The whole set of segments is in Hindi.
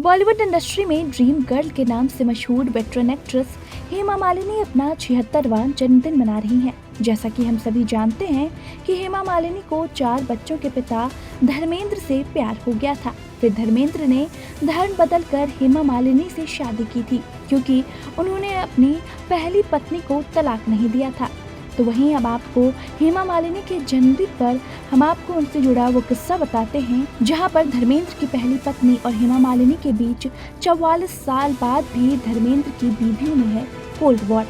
बॉलीवुड इंडस्ट्री में ड्रीम गर्ल के नाम से मशहूर वेटरन एक्ट्रेस हेमा मालिनी अपना 76वां जन्मदिन मना रही हैं। जैसा कि हम सभी जानते हैं कि हेमा मालिनी को 4 बच्चों के पिता धर्मेंद्र से प्यार हो गया था। फिर धर्मेंद्र ने धर्म बदलकर हेमा मालिनी से शादी की थी, क्योंकि उन्होंने अपनी पहली पत्नी को तलाक नहीं दिया था। तो वहीं अब आपको हेमा मालिनी के जन्मदिन पर हम आपको उनसे जुड़ा वो किस्सा बताते हैं, जहां पर धर्मेंद्र की पहली पत्नी और हेमा मालिनी के बीच 44 साल बाद भी धर्मेंद्र की बीवियों में है कोल्ड वॉर।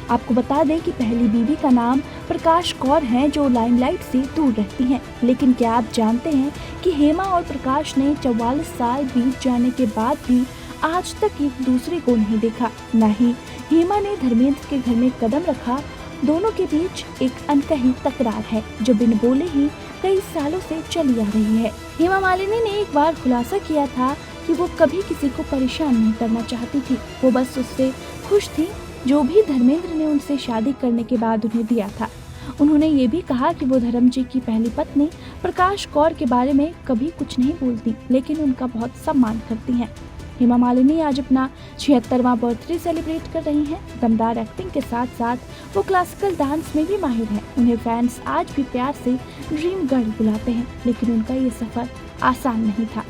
आपको बता दें कि पहली बीवी का नाम प्रकाश कौर है, जो लाइमलाइट से दूर रहती हैं। लेकिन क्या आप जानते हैं कि हेमा और प्रकाश ने 44 साल बीत जाने के बाद भी आज तक एक दूसरे को नहीं देखा। न ही हेमा ने धर्मेंद्र के घर में कदम रखा। दोनों के बीच एक अनकही तकरार है, जो बिन बोले ही कई सालों से चली आ रही है। हेमा मालिनी ने एक बार खुलासा किया था कि वो कभी किसी को परेशान नहीं करना चाहती थी, वो बस उससे खुश थी जो भी धर्मेंद्र ने उनसे शादी करने के बाद उन्हें दिया था। उन्होंने ये भी कहा कि वो धर्म जी की पहली पत्नी प्रकाश कौर के बारे में कभी कुछ नहीं बोलती, लेकिन उनका बहुत सम्मान करती हैं। हेमा मालिनी आज अपना 76वां बर्थडे सेलिब्रेट कर रही हैं। दमदार एक्टिंग के साथ साथ वो क्लासिकल डांस में भी माहिर हैं। उन्हें फैंस आज भी प्यार से ड्रीम गर्ल बुलाते हैं, लेकिन उनका ये सफर आसान नहीं था।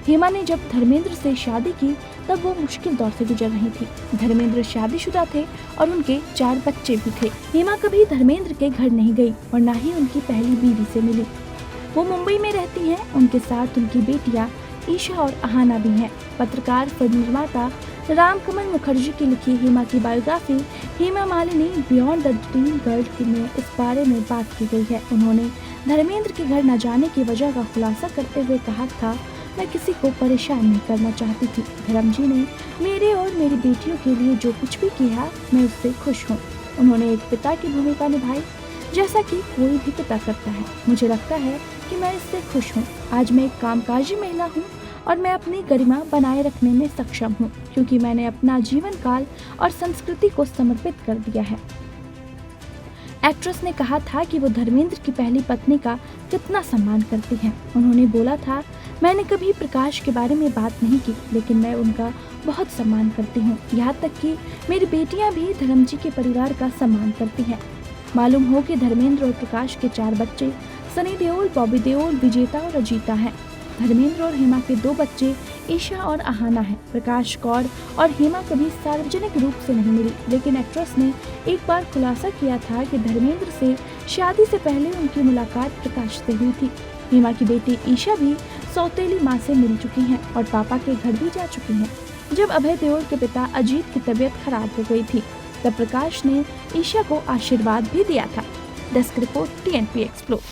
हेमा ने जब धर्मेंद्र से शादी की तब वो मुश्किल दौर से गुजर रही थी। धर्मेंद्र शादीशुदा थे और उनके 4 बच्चे भी थे। हेमा कभी धर्मेंद्र के घर नहीं गई और न ही उनकी पहली बीवी से मिली। वो मुंबई में रहती हैं। उनके साथ उनकी बेटियां ईशा और अहाना भी हैं। पत्रकार, फिल्म निर्माता रामकमल मुखर्जी की लिखी हेमा की biography Hema Malini beyond the dream girl में इस बारे में बात की गई है। उन्होंने धर्मेंद्र के घर न जाने की वजह का खुलासा करते हुए कहा था, मैं किसी को परेशान नहीं करना चाहती थी। धर्म जी ने मेरे और मेरी बेटियों के लिए जो कुछ भी किया, मैं उससे खुश हूँ। उन्होंने एक पिता की भूमिका निभाई, जैसा कि कोई भी पिता करता है। मुझे लगता है कि मैं इससे खुश हूँ। आज मैं एक कामकाजी महिला हूँ और मैं अपनी गरिमा बनाए रखने में सक्षम हूँ, क्योंकि मैंने अपना जीवन काल और संस्कृति को समर्पित कर दिया है। एक्ट्रेस ने कहा था कि वो धर्मेंद्र की पहली पत्नी का कितना सम्मान करती हैं। उन्होंने बोला था, मैंने कभी प्रकाश के बारे में बात नहीं की, लेकिन मैं उनका बहुत सम्मान करती हूँ। यहाँ तक कि मेरी बेटियाँ भी धर्म जी के परिवार का सम्मान करती हैं। मालूम हो कि धर्मेंद्र और प्रकाश के 4 बच्चे सनी देओल, बॉबी देओल, विजेता और अजीता हैं। धर्मेंद्र और हेमा के 2 बच्चे ईशा और अहाना हैं। प्रकाश कौर और हेमा कभी सार्वजनिक रूप से नहीं मिली, लेकिन एक्ट्रेस ने एक बार खुलासा किया था कि धर्मेंद्र से शादी से पहले उनकी मुलाकात प्रकाश से हुई थी। हेमा की बेटी ईशा भी सौतेली माँ से मिल चुकी हैं और पापा के घर भी जा चुकी हैं। जब अभय देओल के पिता अजीत की तबीयत खराब हो गई थी, तब प्रकाश ने ईशा को आशीर्वाद भी दिया था। Desk report, TNP explore.